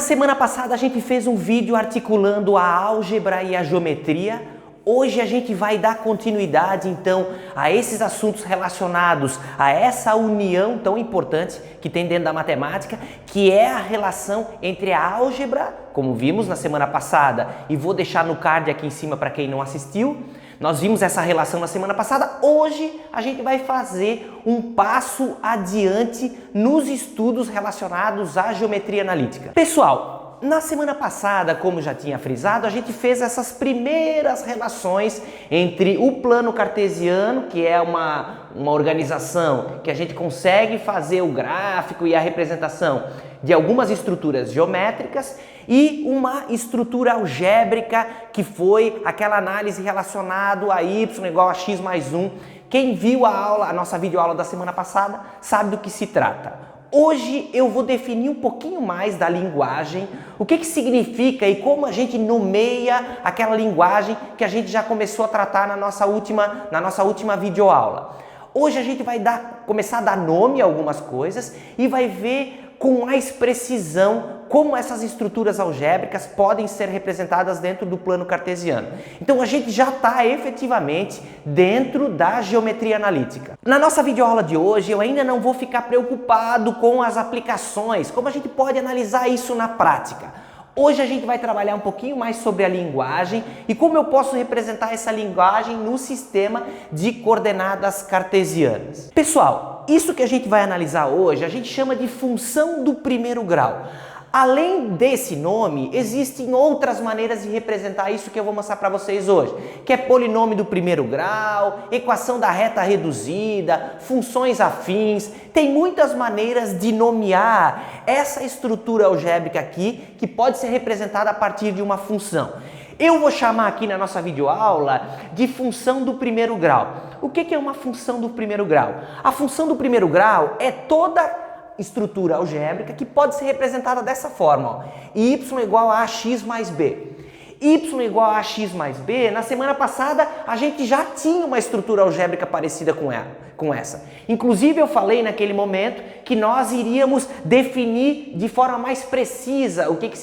semana passada a gente fez um vídeo articulando a álgebra e a geometria. Hoje a gente vai dar continuidade então a esses assuntos relacionados a essa união tão importante que tem dentro da matemática, que é a relação entre a álgebra, como vimos na semana passada, e vou deixar no card aqui em cima para quem não assistiu. Nós vimos essa relação na semana passada. Hoje a gente vai fazer um passo adiante nos estudos relacionados à geometria analítica. Pessoal, na semana passada, como já tinha frisado, a gente fez essas primeiras relações entre o plano cartesiano, que é uma organização que a gente consegue fazer o gráfico e a representação de algumas estruturas geométricas, e uma estrutura algébrica, que foi aquela análise relacionada a y igual a x mais 1. Quem viu a nossa videoaula da semana passada, sabe do que se trata. Hoje eu vou definir um pouquinho mais da linguagem, o que significa e como a gente nomeia aquela linguagem que a gente já começou a tratar na nossa última videoaula. Hoje a gente vai começar a dar nome a algumas coisas e vai ver com mais precisão como essas estruturas algébricas podem ser representadas dentro do plano cartesiano. Então a gente já está efetivamente dentro da geometria analítica. Na nossa videoaula de hoje eu ainda não vou ficar preocupado com as aplicações, como a gente pode analisar isso na prática. Hoje a gente vai trabalhar um pouquinho mais sobre a linguagem e como eu posso representar essa linguagem no sistema de coordenadas cartesianas. Pessoal, isso que a gente vai analisar hoje a gente chama de função do primeiro grau. Além desse nome, existem outras maneiras de representar isso que eu vou mostrar para vocês hoje, que é polinômio do primeiro grau, equação da reta reduzida, funções afins. Tem muitas maneiras de nomear essa estrutura algébrica aqui, que pode ser representada a partir de uma função. Eu vou chamar aqui na nossa videoaula de função do primeiro grau. O que é uma função do primeiro grau? A função do primeiro grau é toda estrutura algébrica que pode ser representada dessa forma, ó. Y igual a x mais b. Y igual a x mais b, na semana passada a gente já tinha uma estrutura algébrica parecida com essa. Inclusive eu falei naquele momento que nós iríamos definir de forma mais precisa o que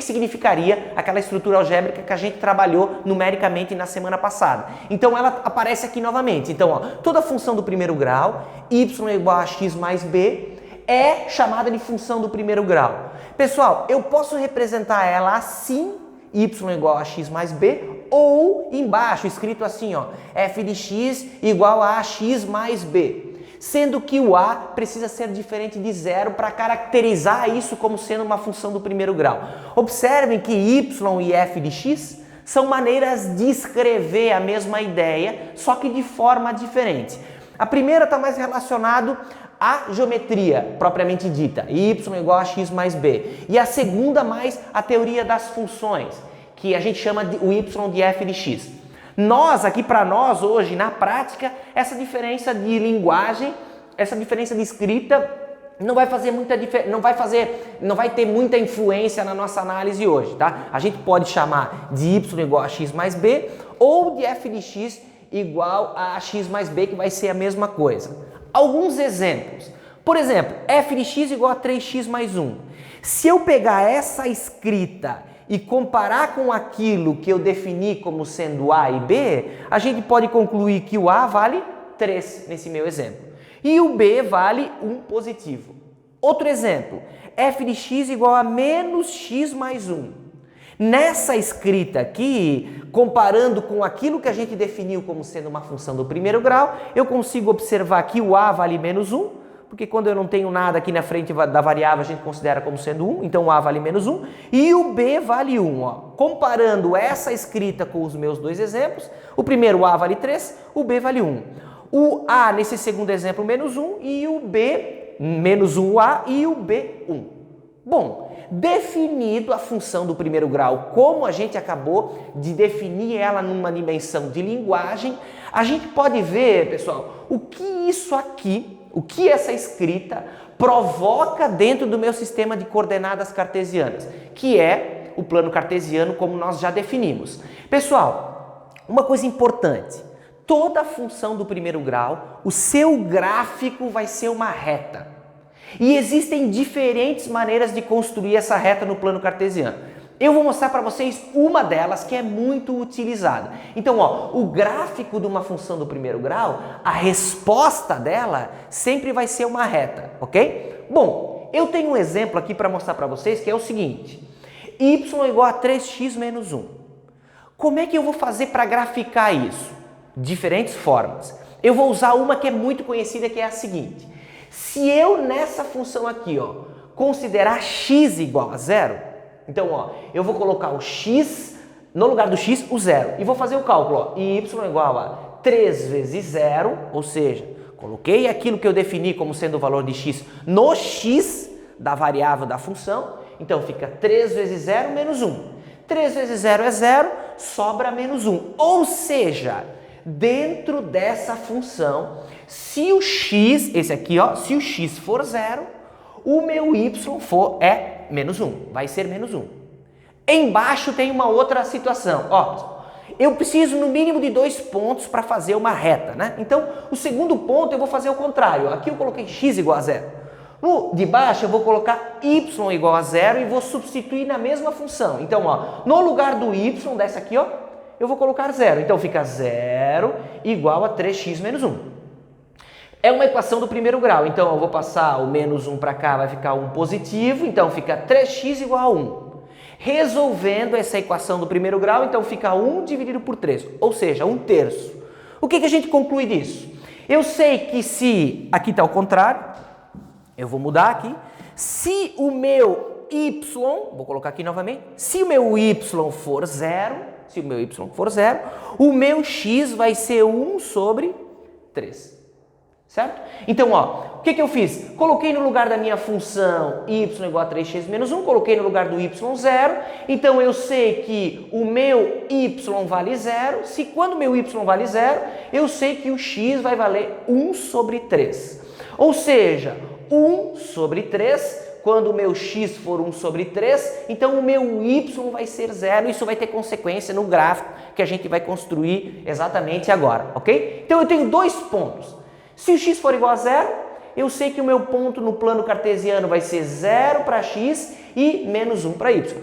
significaria aquela estrutura algébrica que a gente trabalhou numericamente na semana passada. Então ela aparece aqui novamente. Então, ó, toda função do primeiro grau, y igual a x mais b, é chamada de função do primeiro grau. Pessoal, eu posso representar ela assim, y igual a x mais b, ou embaixo, escrito assim, ó, f de x igual a x mais b. Sendo que o a precisa ser diferente de zero para caracterizar isso como sendo uma função do primeiro grau. Observem que y e f de x são maneiras de escrever a mesma ideia, só que de forma diferente. A primeira está mais relacionado à geometria propriamente dita, y igual a x mais b. E a segunda mais a teoria das funções, que a gente chama de o y de f de x. Para nós hoje, na prática, essa diferença de linguagem, essa diferença de escrita não vai ter muita influência na nossa análise hoje, tá? A gente pode chamar de y igual a x mais b ou de f de x igual a x mais b, que vai ser a mesma coisa. Alguns exemplos. Por exemplo, f de x igual a 3x mais 1. Se eu pegar essa escrita e comparar com aquilo que eu defini como sendo a e b, a gente pode concluir que o a vale 3 nesse meu exemplo. E o b vale 1 positivo. Outro exemplo, f de x igual a menos x mais 1. Nessa escrita aqui, comparando com aquilo que a gente definiu como sendo uma função do primeiro grau, eu consigo observar que o a vale menos 1, porque quando eu não tenho nada aqui na frente da variável, a gente considera como sendo 1, então o a vale menos 1, e o b vale 1. Ó. Comparando essa escrita com os meus dois exemplos, o primeiro a vale 3, o b vale 1. O a, nesse segundo exemplo, menos 1, e o b, menos 1a, e o b, 1. Bom, definido a função do primeiro grau, como a gente acabou de definir ela numa dimensão de linguagem, a gente pode ver, pessoal, o que essa escrita provoca dentro do meu sistema de coordenadas cartesianas, que é o plano cartesiano como nós já definimos. Pessoal, uma coisa importante, toda função do primeiro grau, o seu gráfico vai ser uma reta. E existem diferentes maneiras de construir essa reta no plano cartesiano. Eu vou mostrar para vocês uma delas que é muito utilizada. Então, ó, o gráfico de uma função do primeiro grau, a resposta dela sempre vai ser uma reta, ok? Bom, eu tenho um exemplo aqui para mostrar para vocês que é o seguinte. Y igual a 3x menos 1. Como é que eu vou fazer para graficar isso? Diferentes formas. Eu vou usar uma que é muito conhecida, que é a seguinte. Se eu nessa função aqui, ó, considerar x igual a zero, então, ó, eu vou colocar o x, no lugar do x, o zero. E vou fazer o cálculo, ó, y igual a 3 vezes zero, ou seja, coloquei aquilo que eu defini como sendo o valor de x no x da variável da função. Então, fica 3 vezes zero menos 1. 3 vezes zero é zero, sobra menos 1. Ou seja, dentro dessa função, se o x, esse aqui, ó, se o x for zero, o meu y é menos 1, vai ser menos 1. Embaixo tem uma outra situação. Ó, eu preciso no mínimo de 2 pontos para fazer uma reta, né? Então, o segundo ponto eu vou fazer o contrário. Aqui eu coloquei x igual a zero. No de baixo eu vou colocar y igual a zero e vou substituir na mesma função. Então, ó, no lugar do y dessa aqui, ó, eu vou colocar zero. Então, fica 0 igual a 3x menos 1. É uma equação do primeiro grau, então eu vou passar o menos 1 para cá, vai ficar 1 positivo, então fica 3x igual a 1. Resolvendo essa equação do primeiro grau, então fica 1 dividido por 3, ou seja, 1/3. O que a gente conclui disso? Eu sei que se, aqui está ao contrário, eu vou mudar aqui, se o meu y, vou colocar aqui novamente, se o meu y for zero, o meu x vai ser 1 sobre 3. Certo? Então, ó, o que eu fiz? Coloquei no lugar da minha função y igual a 3x menos 1, coloquei no lugar do y 0, então eu sei que o meu y vale 0, se quando o meu y vale 0, eu sei que o x vai valer 1 sobre 3. Ou seja, 1 sobre 3, quando o meu x for 1 sobre 3, então o meu y vai ser 0, isso vai ter consequência no gráfico que a gente vai construir exatamente agora, ok? Então eu tenho 2 pontos. Se o x for igual a zero, eu sei que o meu ponto no plano cartesiano vai ser 0 para x e menos 1 para y.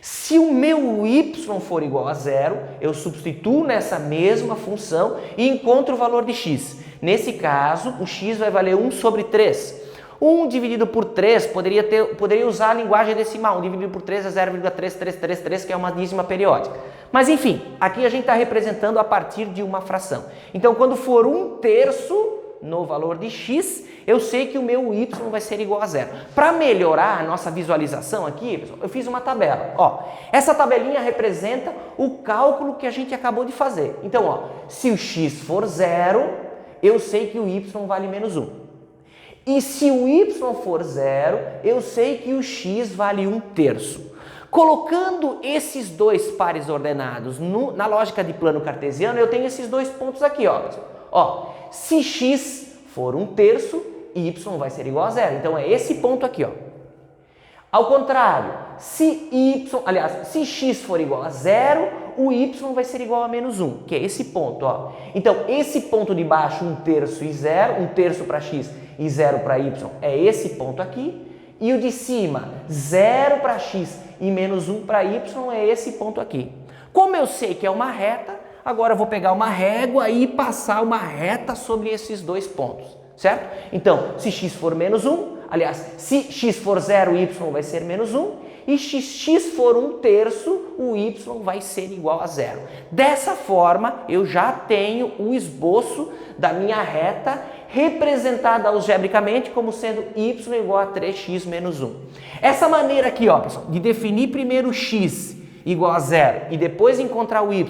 Se o meu y for igual a zero, eu substituo nessa mesma função e encontro o valor de x. Nesse caso, o x vai valer 1 sobre 3. 1 dividido por 3, poderia usar a linguagem decimal. 1 dividido por 3 é 0,3333, que é uma dízima periódica. Mas enfim, aqui a gente está representando a partir de uma fração. Então, quando for 1/3 no valor de x, eu sei que o meu y vai ser igual a zero. Para melhorar a nossa visualização aqui, pessoal, eu fiz uma tabela. Ó, essa tabelinha representa o cálculo que a gente acabou de fazer. Então, ó, se o x for zero, eu sei que o y vale menos 1. E se o y for zero, eu sei que o x vale 1/3. Colocando esses dois pares ordenados na lógica de plano cartesiano, eu tenho esses 2 pontos aqui, ó. Ó, se x for 1/3, y vai ser igual a zero. Então é esse ponto aqui, ó. Ao contrário, se x for igual a zero, o y vai ser igual a menos 1, que é esse ponto, ó. Então esse ponto de baixo, 1/3 e 0, 1/3 para x e 0 para y, é esse ponto aqui. E o de cima, 0 para x e menos 1 para y, é esse ponto aqui. Como eu sei que é uma reta, agora eu vou pegar uma régua e passar uma reta sobre esses 2 pontos, certo? Então, se x for menos 1, aliás, se x for 0, o y vai ser menos 1, e se x for 1/3, o y vai ser igual a 0. Dessa forma, eu já tenho o esboço da minha reta representada algebricamente como sendo y igual a 3x menos 1. Essa maneira aqui, ó, pessoal, de definir primeiro x igual a 0 e depois encontrar o y,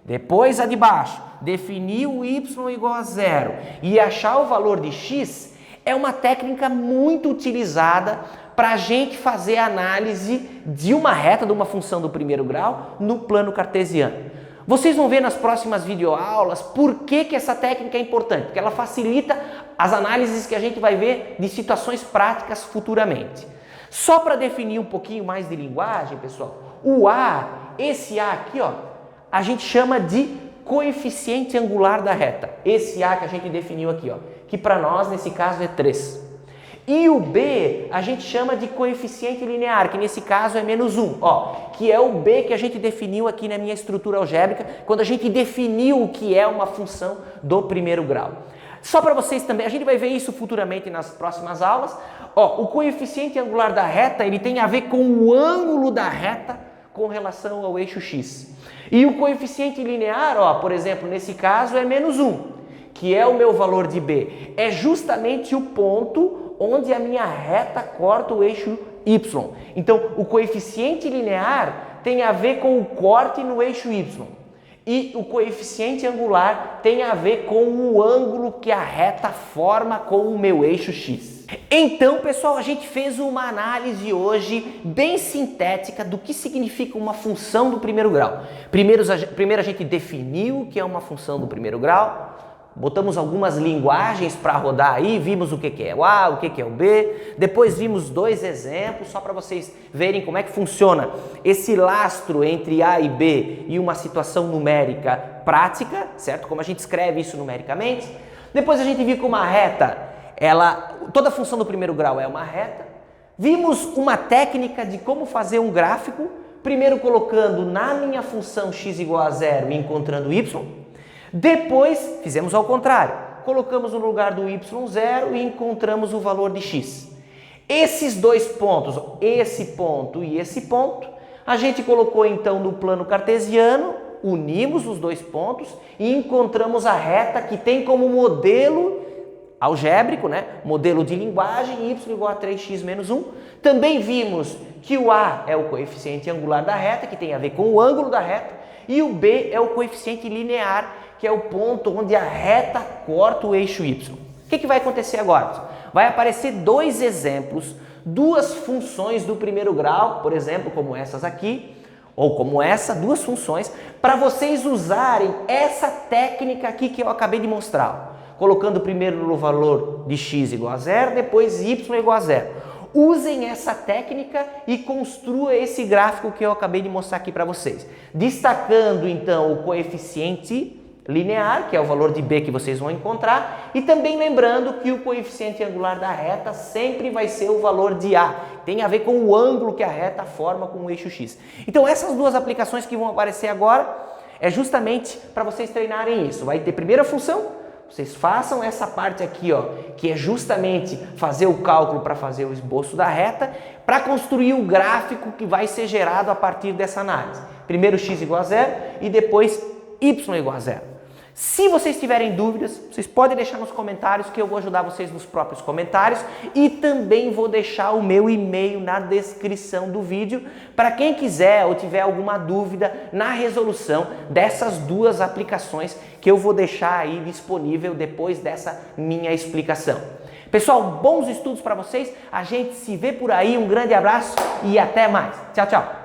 depois a de baixo, definir o y igual a 0 e achar o valor de x, é uma técnica muito utilizada para a gente fazer a análise de uma reta, de uma função do primeiro grau, no plano cartesiano. Vocês vão ver nas próximas videoaulas por que essa técnica é importante, porque ela facilita as análises que a gente vai ver de situações práticas futuramente. Só para definir um pouquinho mais de linguagem, pessoal, o A, esse A aqui, ó, a gente chama de coeficiente angular da reta. Esse A que a gente definiu aqui, ó, que para nós, nesse caso, é 3. E o B a gente chama de coeficiente linear, que nesse caso é menos 1, ó, que é o B que a gente definiu aqui na minha estrutura algébrica, quando a gente definiu o que é uma função do primeiro grau. Só para vocês também, a gente vai ver isso futuramente nas próximas aulas. Ó, o coeficiente angular da reta, ele tem a ver com o ângulo da reta com relação ao eixo x. E o coeficiente linear, ó, por exemplo, nesse caso é menos 1, que é o meu valor de B. É justamente o ponto onde a minha reta corta o eixo y. Então, o coeficiente linear tem a ver com o corte no eixo y. E o coeficiente angular tem a ver com o ângulo que a reta forma com o meu eixo x. Então, pessoal, a gente fez uma análise hoje bem sintética do que significa uma função do primeiro grau. Primeiro a gente definiu o que é uma função do primeiro grau, botamos algumas linguagens para rodar aí, vimos o que é o A, o que é o B, depois vimos 2 exemplos, só para vocês verem como é que funciona esse lastro entre A e B e uma situação numérica prática, certo? Como a gente escreve isso numericamente. Depois a gente viu que uma reta, toda função do primeiro grau é uma reta. Vimos uma técnica de como fazer um gráfico, primeiro colocando na minha função x igual a 0 e encontrando y. Depois, fizemos ao contrário, colocamos no lugar do y0 e encontramos o valor de x. Esses dois pontos, esse ponto e esse ponto, a gente colocou então no plano cartesiano, unimos os dois pontos e encontramos a reta que tem como modelo algébrico, né? Modelo de linguagem, y igual a 3x menos 1. Também vimos que o A é o coeficiente angular da reta, que tem a ver com o ângulo da reta, e o B é o coeficiente linear, que é o ponto onde a reta corta o eixo y. O que vai acontecer agora? Vai aparecer 2 exemplos, 2 funções do primeiro grau, por exemplo, como essas aqui, ou como essa, 2 funções, para vocês usarem essa técnica aqui que eu acabei de mostrar. Colocando primeiro no valor de x igual a 0, depois y igual a 0. Usem essa técnica e construa esse gráfico que eu acabei de mostrar aqui para vocês. Destacando então o coeficiente linear, que é o valor de B que vocês vão encontrar, e também lembrando que o coeficiente angular da reta sempre vai ser o valor de A. Tem a ver com o ângulo que a reta forma com o eixo x. Então essas 2 aplicações que vão aparecer agora é justamente para vocês treinarem isso. Vai ter primeira função, vocês façam essa parte aqui, ó, que é justamente fazer o cálculo para fazer o esboço da reta, para construir o gráfico que vai ser gerado a partir dessa análise. Primeiro x igual a 0 e depois y igual a 0. Se vocês tiverem dúvidas, vocês podem deixar nos comentários que eu vou ajudar vocês nos próprios comentários e também vou deixar o meu e-mail na descrição do vídeo para quem quiser ou tiver alguma dúvida na resolução dessas 2 aplicações que eu vou deixar aí disponível depois dessa minha explicação. Pessoal, bons estudos para vocês, a gente se vê por aí, um grande abraço e até mais. Tchau, tchau!